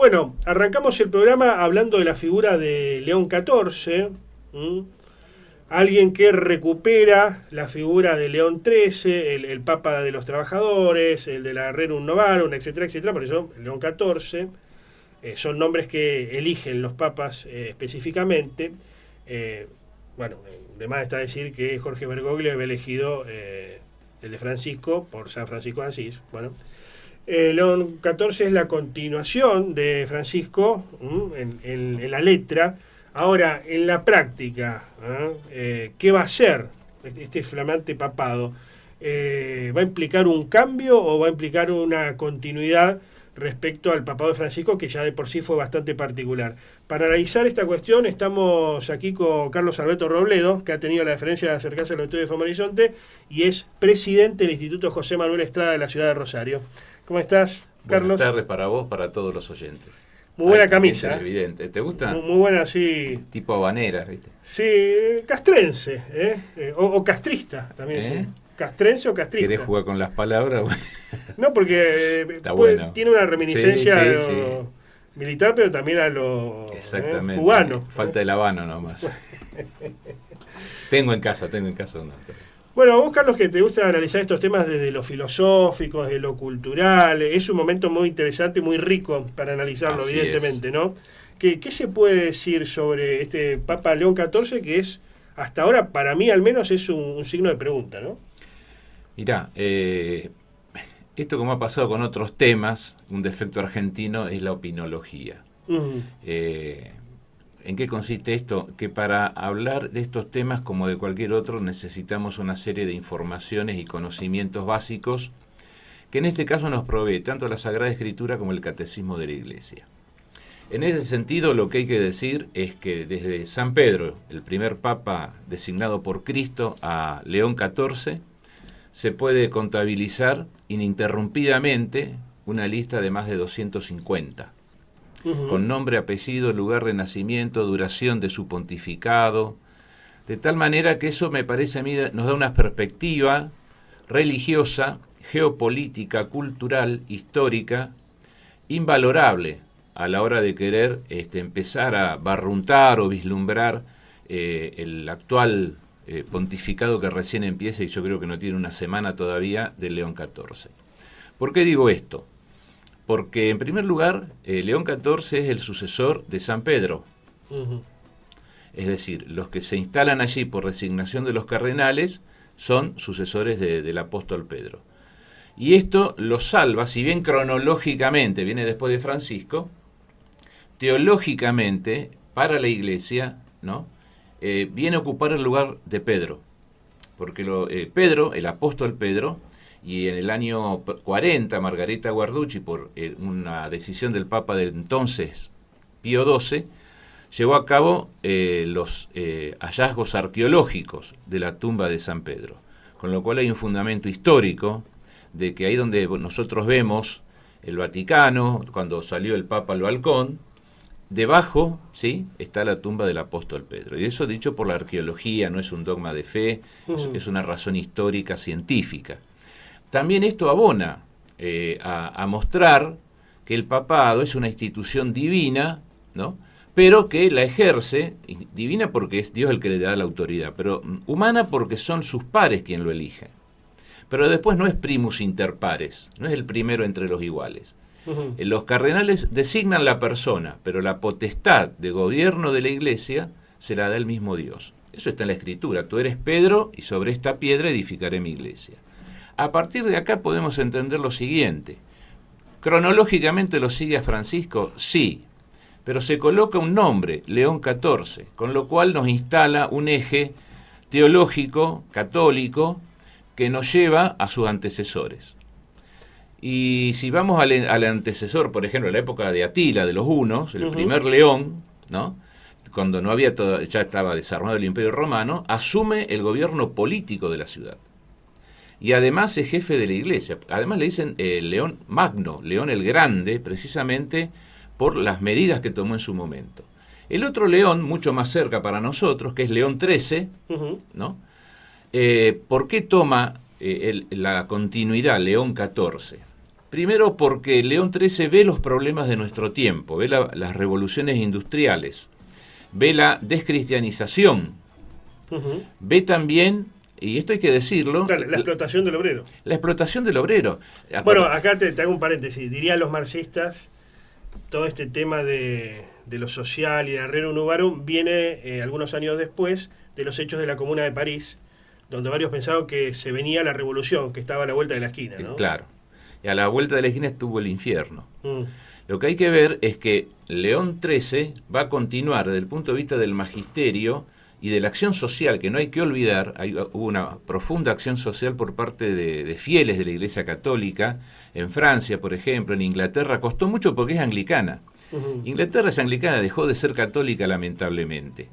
Bueno, arrancamos el programa hablando de la figura de León XIV, alguien que recupera la figura de León XIII, el Papa de los Trabajadores, el de la Rerum Novarum, etcétera, etcétera. Por eso León XIV son nombres que eligen los papas específicamente. Bueno, de más está decir que Jorge Bergoglio había elegido el de Francisco por San Francisco de Asís. Bueno, León XIV es la continuación de Francisco en la letra. Ahora, en la práctica, ¿qué va a hacer este flamante papado? ¿Va a implicar un cambio o va a implicar una continuidad respecto al papado de Francisco, que ya de por sí fue bastante particular? Para analizar esta cuestión estamos aquí con Carlos Alberto Robledo, que ha tenido la deferencia de acercarse al estudio de Fama Horizonte y es presidente del Instituto José Manuel Estrada de la ciudad de Rosario. ¿Cómo estás, Carlos? Buenas tardes para vos, para todos los oyentes. Muy buena camisa. Evidente. ¿Te gusta? Muy buena, sí. Tipo habanera, ¿viste? Sí, castrense, o castrista también. ¿Sí? ¿Castrense o castrista? ¿Querés jugar con las palabras? No, porque bueno. Tiene una reminiscencia sí. militar, pero también a lo cubano. Falta el habano nomás. Tengo en casa uno. Bueno, a vos, Carlos, que te gusta analizar estos temas desde lo filosófico, desde lo cultural, es un momento muy interesante, muy rico para analizarlo, así evidentemente, es. ¿No? ¿Qué se puede decir sobre este Papa León XIV, que es, hasta ahora, para mí al menos, es un signo de pregunta, ¿no? Mirá, esto como ha pasado con otros temas, un defecto argentino es la opinología. Uh-huh. ¿En qué consiste esto? Que para hablar de estos temas, como de cualquier otro, necesitamos una serie de informaciones y conocimientos básicos que en este caso nos provee tanto la Sagrada Escritura como el Catecismo de la Iglesia. En ese sentido, lo que hay que decir es que desde San Pedro, el primer papa designado por Cristo, a León XIV, se puede contabilizar ininterrumpidamente una lista de más de 250. Uh-huh. Con nombre, apellido, lugar de nacimiento, duración de su pontificado, de tal manera que eso me parece a mí nos da una perspectiva religiosa, geopolítica, cultural, histórica, invalorable a la hora de querer empezar a barruntar o vislumbrar el actual pontificado que recién empieza y yo creo que no tiene una semana todavía de León XIV. ¿Por qué digo esto? Porque, en primer lugar, León XIV es el sucesor de San Pedro. Uh-huh. Es decir, los que se instalan allí por designación de los cardenales son sucesores del apóstol Pedro. Y esto lo salva, si bien cronológicamente viene después de Francisco, teológicamente, para la Iglesia, ¿no? Viene a ocupar el lugar de Pedro. Porque Pedro, el apóstol Pedro, y en el año 40, Margareta Guarducci, por una decisión del Papa de entonces, Pío XII, llevó a cabo los hallazgos arqueológicos de la tumba de San Pedro. Con lo cual hay un fundamento histórico de que ahí donde nosotros vemos el Vaticano, cuando salió el Papa al balcón, debajo, ¿sí?, está la tumba del apóstol Pedro. Y eso dicho por la arqueología, no es un dogma de fe, es una razón histórica, científica. También esto abona a mostrar que el papado es una institución divina, ¿no?, pero que la ejerce, divina porque es Dios el que le da la autoridad, pero humana porque son sus pares quien lo eligen. Pero después no es primus inter pares, no es el primero entre los iguales. Uh-huh. Los cardenales designan la persona, pero la potestad de gobierno de la Iglesia se la da el mismo Dios. Eso está en la Escritura. Tú eres Pedro y sobre esta piedra edificaré mi iglesia. A partir de acá podemos entender lo siguiente. ¿Cronológicamente lo sigue a Francisco? Sí, pero se coloca un nombre, León XIV, con lo cual nos instala un eje teológico, católico, que nos lleva a sus antecesores. Y si vamos al antecesor, por ejemplo, en la época de Atila, de los hunos, el primer León, ¿no?, cuando no había ya estaba desarmado el Imperio Romano, asume el gobierno político de la ciudad. Y además es jefe de la iglesia. Además le dicen León Magno, León el Grande, precisamente por las medidas que tomó en su momento. El otro León, mucho más cerca para nosotros, que es León XIII, ¿no? ¿Por qué toma la continuidad León XIV? Primero porque León XIII ve los problemas de nuestro tiempo, ve las revoluciones industriales, ve la descristianización, ve también, y esto hay que decirlo... Claro, la explotación del obrero. La explotación del obrero. Bueno, acá te hago un paréntesis. Dirían los marxistas, todo este tema de lo social y de Rerum Novarum viene algunos años después de los hechos de la Comuna de París, donde varios pensaban que se venía la revolución, que estaba a la vuelta de la esquina, ¿no? Claro. Y a la vuelta de la esquina estuvo el infierno. Lo que hay que ver es que León XIII va a continuar desde el punto de vista del magisterio y de la acción social, que no hay que olvidar. Hubo una profunda acción social por parte de fieles de la Iglesia Católica, en Francia, por ejemplo, en Inglaterra, costó mucho porque es anglicana. Inglaterra es anglicana, dejó de ser católica lamentablemente,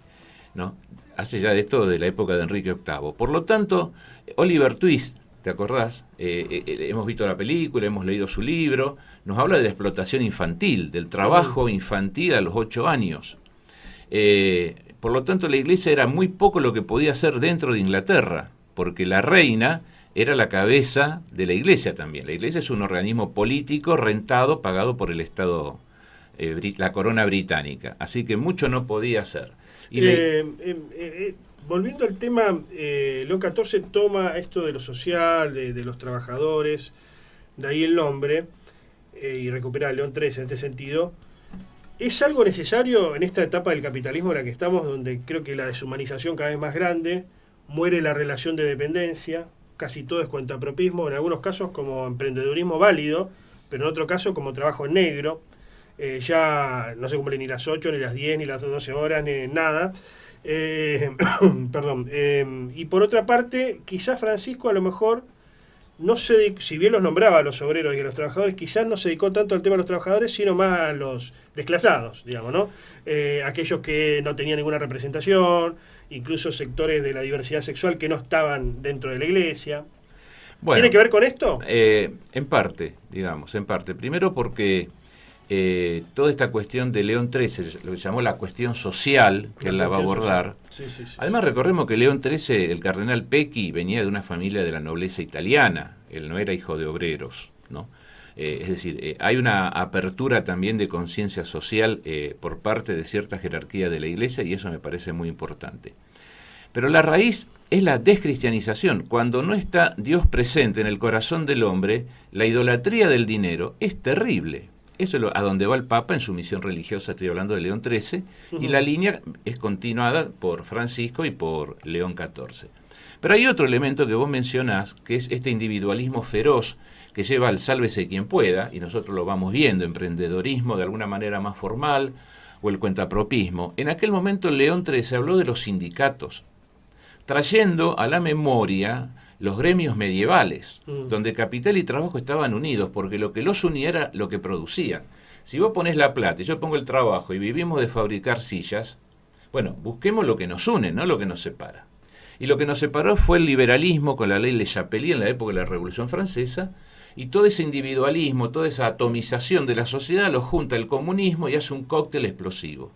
¿no? Hace ya de esto de la época de Enrique VIII. Por lo tanto, Oliver Twist, ¿te acordás? Hemos visto la película, hemos leído su libro, nos habla de la explotación infantil, del trabajo infantil a los 8 años. Por lo tanto, la Iglesia era muy poco lo que podía hacer dentro de Inglaterra, porque la reina era la cabeza de la Iglesia también. La Iglesia es un organismo político rentado, pagado por el Estado, la corona británica. Así que mucho no podía hacer. Y volviendo al tema, León XIV toma esto de lo social, de los trabajadores, de ahí el nombre, y recupera a León XIII en este sentido. ¿Es algo necesario en esta etapa del capitalismo en la que estamos, donde creo que la deshumanización cada vez más grande, muere la relación de dependencia, casi todo es cuentapropismo, en algunos casos como emprendedurismo válido, pero en otro caso como trabajo negro, ya no se cumplen ni las 8, ni las 10, ni las 12 horas, ni nada. Perdón. Y por otra parte, quizás Francisco a lo mejor no se, si bien los nombraba a los obreros y a los trabajadores, quizás no se dedicó tanto al tema de los trabajadores, sino más a los desclasados, digamos, ¿no? Aquellos que no tenían ninguna representación, incluso sectores de la diversidad sexual que no estaban dentro de la iglesia. Bueno, ¿tiene que ver con esto? En parte, digamos, en parte. Primero porque toda esta cuestión de León XIII, lo que se llamó la cuestión social, que él la va a abordar. Sí. Además recordemos que León XIII, el cardenal Pecchi, venía de una familia de la nobleza italiana, él no era hijo de obreros, ¿no? Es decir, hay una apertura también de conciencia social por parte de cierta jerarquía de la Iglesia, y eso me parece muy importante. Pero la raíz es la descristianización. Cuando no está Dios presente en el corazón del hombre, la idolatría del dinero es terrible. Eso es a donde va el Papa en su misión religiosa, estoy hablando de León XIII, y la línea es continuada por Francisco y por León XIV. Pero hay otro elemento que vos mencionás, que es este individualismo feroz que lleva al sálvese quien pueda, y nosotros lo vamos viendo, emprendedorismo de alguna manera más formal, o el cuentapropismo. En aquel momento León XIII habló de los sindicatos, trayendo a la memoria los gremios medievales, donde capital y trabajo estaban unidos, porque lo que los unía era lo que producían. Si vos ponés la plata y yo pongo el trabajo y vivimos de fabricar sillas, bueno, busquemos lo que nos une, no lo que nos separa. Y lo que nos separó fue el liberalismo con la ley Le Chapelier en la época de la Revolución Francesa, y todo ese individualismo, toda esa atomización de la sociedad lo junta el comunismo y hace un cóctel explosivo.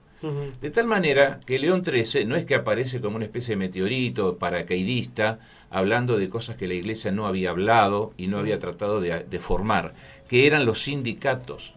De tal manera que León XIII no es que aparece como una especie de meteorito paracaidista, hablando de cosas que la Iglesia no había hablado y no había tratado de formar, que eran los sindicatos,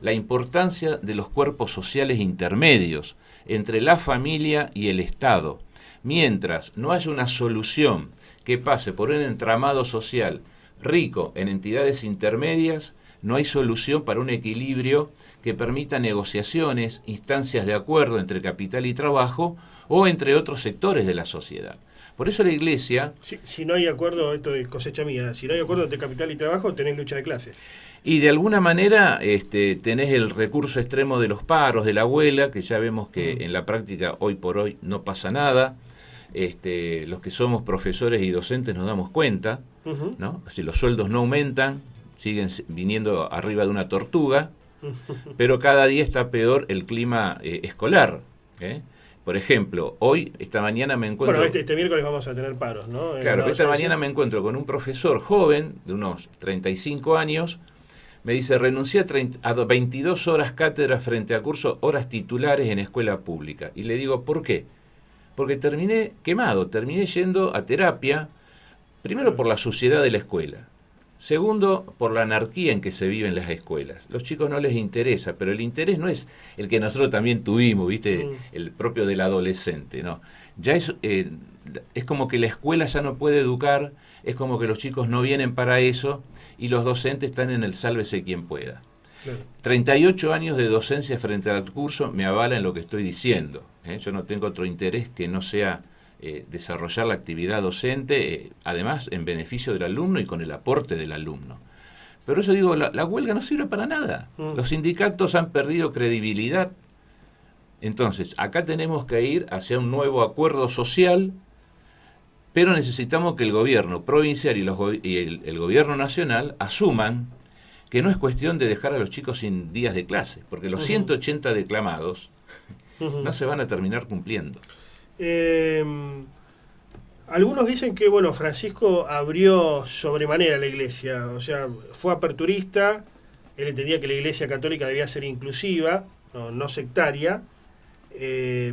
la importancia de los cuerpos sociales intermedios entre la familia y el Estado. Mientras no haya una solución que pase por un entramado social rico en entidades intermedias, no hay solución para un equilibrio que permita negociaciones, instancias de acuerdo entre capital y trabajo o entre otros sectores de la sociedad. Por eso la Iglesia... Si no hay acuerdo, esto es cosecha mía, si no hay acuerdo entre capital y trabajo, tenés lucha de clases. Y de alguna manera tenés el recurso extremo de los paros, de la huelga, que ya vemos que en la práctica hoy por hoy no pasa nada. Los que somos profesores y docentes nos damos cuenta, ¿no? Si los sueldos no aumentan, siguen viniendo arriba de una tortuga, pero cada día está peor el clima escolar. Por ejemplo, esta mañana me encuentro... Bueno, este miércoles vamos a tener paros, ¿no? Claro, esta mañana me encuentro con un profesor joven, de unos 35 años, me dice, renuncié a 22 horas cátedra frente a curso, horas titulares en escuela pública. Y le digo, ¿por qué? Porque terminé quemado, terminé yendo a terapia, primero por la suciedad de la escuela, Segundo, por la anarquía en que se vive en las escuelas. Los chicos no les interesa, pero el interés no es el que nosotros también tuvimos, ¿viste? El propio del adolescente, ¿no? Ya es como que la escuela ya no puede educar, es como que los chicos no vienen para eso y los docentes están en el sálvese quien pueda. Claro. 38 años de docencia frente al curso me avalan lo que estoy diciendo. Yo no tengo otro interés que no sea desarrollar la actividad docente, además en beneficio del alumno y con el aporte del alumno. Pero eso digo, la huelga no sirve para nada. Los sindicatos han perdido credibilidad. Entonces, acá tenemos que ir hacia un nuevo acuerdo social, pero necesitamos que el gobierno provincial y el gobierno nacional asuman que no es cuestión de dejar a los chicos sin días de clase, porque los 180 declamados no se van a terminar cumpliendo. Algunos dicen que, bueno, Francisco abrió sobremanera la iglesia, o sea, fue aperturista, él entendía que la iglesia católica debía ser inclusiva, no sectaria,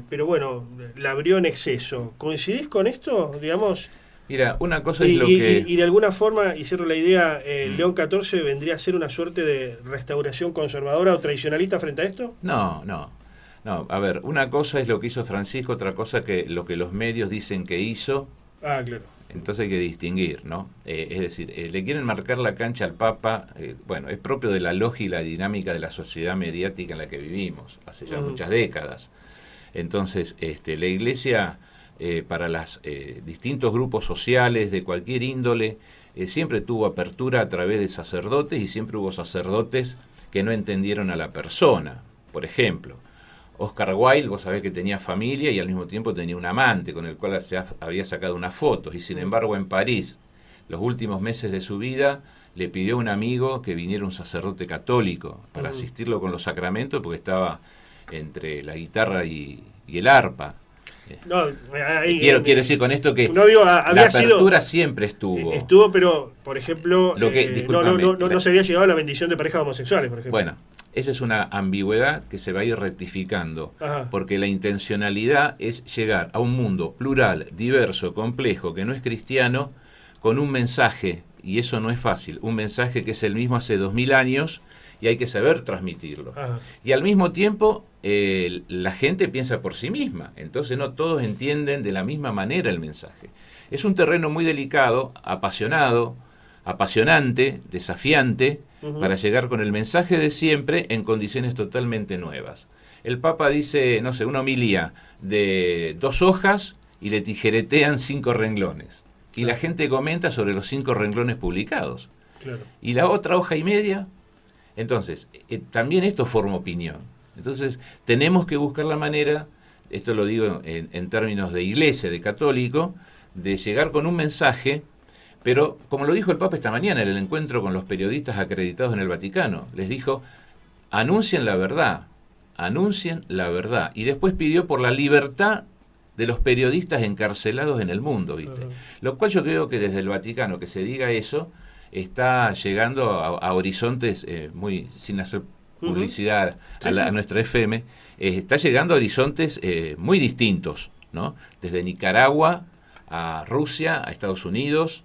pero bueno, la abrió en exceso. ¿Coincidís con esto, digamos? Mira, una cosa es lo que... Y de alguna forma, y cierro la idea, León XIV vendría a ser una suerte de restauración conservadora o tradicionalista frente a esto? No, a ver, una cosa es lo que hizo Francisco, otra cosa que lo que los medios dicen que hizo. Ah, claro. Entonces hay que distinguir, ¿no? Es decir, le quieren marcar la cancha al Papa, bueno, es propio de la lógica y la dinámica de la sociedad mediática en la que vivimos, hace ya muchas décadas. Entonces, la Iglesia, para los distintos grupos sociales de cualquier índole, siempre tuvo apertura a través de sacerdotes y siempre hubo sacerdotes que no entendieron a la persona. Por ejemplo, Oscar Wilde, vos sabés que tenía familia y al mismo tiempo tenía un amante con el cual se había sacado unas fotos, y sin embargo en París, los últimos meses de su vida, le pidió a un amigo que viniera un sacerdote católico para asistirlo con los sacramentos, porque estaba entre la guitarra y el arpa. No, quiero decir con esto que no digo, la apertura siempre estuvo. Estuvo, pero, por ejemplo, no se había llegado a la bendición de parejas homosexuales, por ejemplo. Bueno, esa es una ambigüedad que se va a ir rectificando, porque la intencionalidad es llegar a un mundo plural, diverso, complejo, que no es cristiano, con un mensaje, y eso no es fácil, un mensaje que es el mismo hace 2000 años, y hay que saber transmitirlo. Y al mismo tiempo, la gente piensa por sí misma, entonces no todos entienden de la misma manera el mensaje. Es un terreno muy delicado, apasionado, apasionante, desafiante, para llegar con el mensaje de siempre en condiciones totalmente nuevas. El Papa dice, no sé, una homilía de 2 hojas y le tijeretean 5 renglones. Y la gente comenta sobre los 5 renglones publicados. Claro. Y la otra hoja y media. Entonces, también esto forma opinión. Entonces, tenemos que buscar la manera, esto lo digo en términos de iglesia, de católico, de llegar con un mensaje. Pero, como lo dijo el Papa esta mañana en el encuentro con los periodistas acreditados en el Vaticano, les dijo, anuncien la verdad. Y después pidió por la libertad de los periodistas encarcelados en el mundo, ¿viste? Lo cual yo creo que desde el Vaticano, que se diga eso, está llegando a horizontes muy, sin hacer publicidad a nuestra FM, está llegando a horizontes muy distintos, ¿no? Desde Nicaragua a Rusia, a Estados Unidos,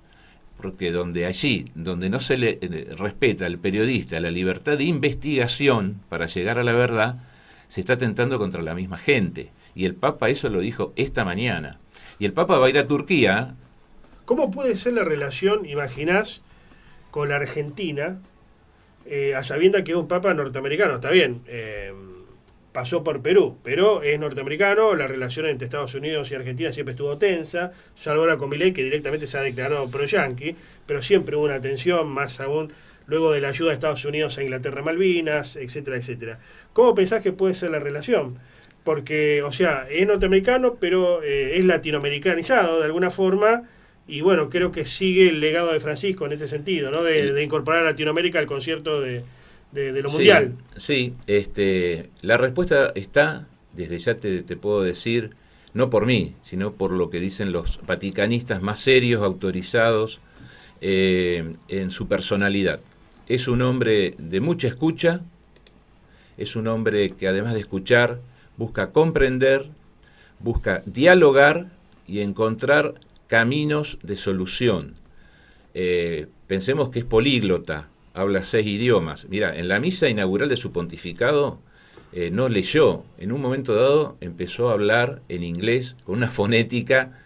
porque donde no se le respeta al periodista la libertad de investigación para llegar a la verdad, se está atentando contra la misma gente. Y el Papa eso lo dijo esta mañana. Y el Papa va a ir a Turquía. ¿Cómo puede ser la relación, imaginás, con la Argentina, a sabiendas que es un Papa norteamericano? Está bien, pasó por Perú, pero es norteamericano, la relación entre Estados Unidos y Argentina siempre estuvo tensa, salvo ahora con Milei, que directamente se ha declarado pro-yanqui, pero siempre hubo una tensión, más aún luego de la ayuda de Estados Unidos a Inglaterra, Malvinas, etcétera, etcétera. ¿Cómo pensás que puede ser la relación? Porque, o sea, es norteamericano, pero es latinoamericanizado de alguna forma, y bueno, creo que sigue el legado de Francisco en este sentido, ¿no? De incorporar a Latinoamérica al concierto de lo mundial. Sí, la respuesta está, desde ya te puedo decir, no por mí, sino por lo que dicen los vaticanistas más serios, autorizados, en su personalidad. Es un hombre de mucha escucha, es un hombre que además de escuchar, busca comprender, busca dialogar y encontrar caminos de solución. pensemos que es políglota, habla 6 idiomas. Mira, en la misa inaugural de su pontificado no leyó, en un momento dado empezó a hablar en inglés con una fonética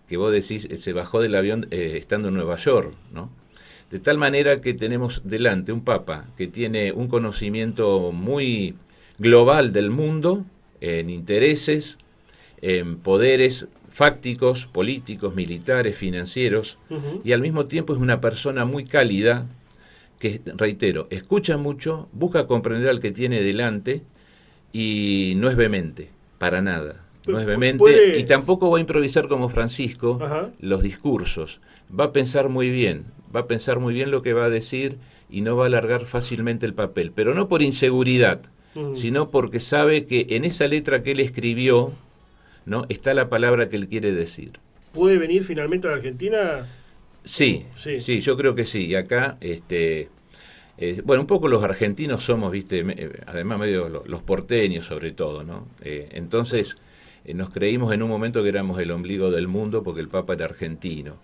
que vos decís, se bajó del avión estando en Nueva York, ¿no? De tal manera que tenemos delante un papa que tiene un conocimiento muy global del mundo, en intereses, en poderes fácticos, políticos, militares, financieros, y al mismo tiempo es una persona muy cálida, que, reitero, escucha mucho, busca comprender al que tiene delante y no es vehemente, para nada. No es vehemente y tampoco va a improvisar como Francisco los discursos. Va a pensar muy bien lo que va a decir y no va a alargar fácilmente el papel, pero no por inseguridad, sino porque sabe que en esa letra que él escribió, ¿no?, está la palabra que él quiere decir. ¿Puede venir finalmente a la Argentina? Sí, yo creo que sí. Y acá, bueno, un poco los argentinos somos, además medio los porteños sobre todo, ¿no? Entonces nos creímos en un momento que éramos el ombligo del mundo porque el Papa era argentino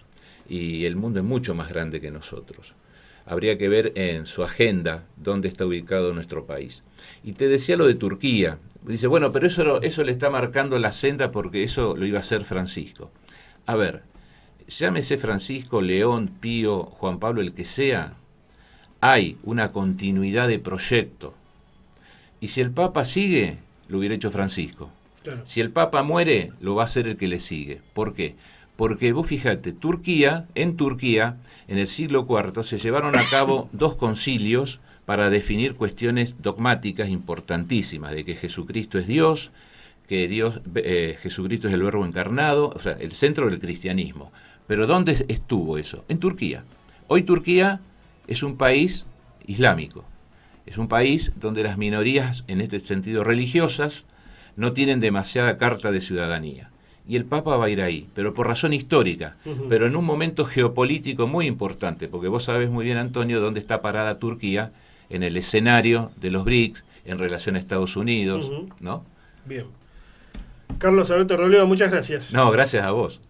y el mundo es mucho más grande que nosotros. Habría que ver en su agenda dónde está ubicado nuestro país. Y te decía lo de Turquía. Dice, bueno, pero eso le está marcando la senda porque eso lo iba a hacer Francisco. A ver, llámese Francisco, León, Pío, Juan Pablo, el que sea, hay una continuidad de proyecto. Y si el Papa sigue, lo hubiera hecho Francisco. Claro. Si el Papa muere, lo va a hacer el que le sigue. ¿Por qué? Porque vos fíjate, en Turquía, en el siglo IV, se llevaron a cabo 2 concilios para definir cuestiones dogmáticas importantísimas, de que Jesucristo es Dios, que Jesucristo es el Verbo encarnado, o sea, el centro del cristianismo. Pero ¿dónde estuvo eso? En Turquía. Hoy Turquía es un país islámico, es un país donde las minorías, en este sentido religiosas, no tienen demasiada carta de ciudadanía. Y el Papa va a ir ahí, pero por razón histórica, pero en un momento geopolítico muy importante, porque vos sabés muy bien, Antonio, dónde está parada Turquía en el escenario de los BRICS, en relación a Estados Unidos, ¿no? Bien. Carlos Alberto Robledo, muchas gracias. No, gracias a vos.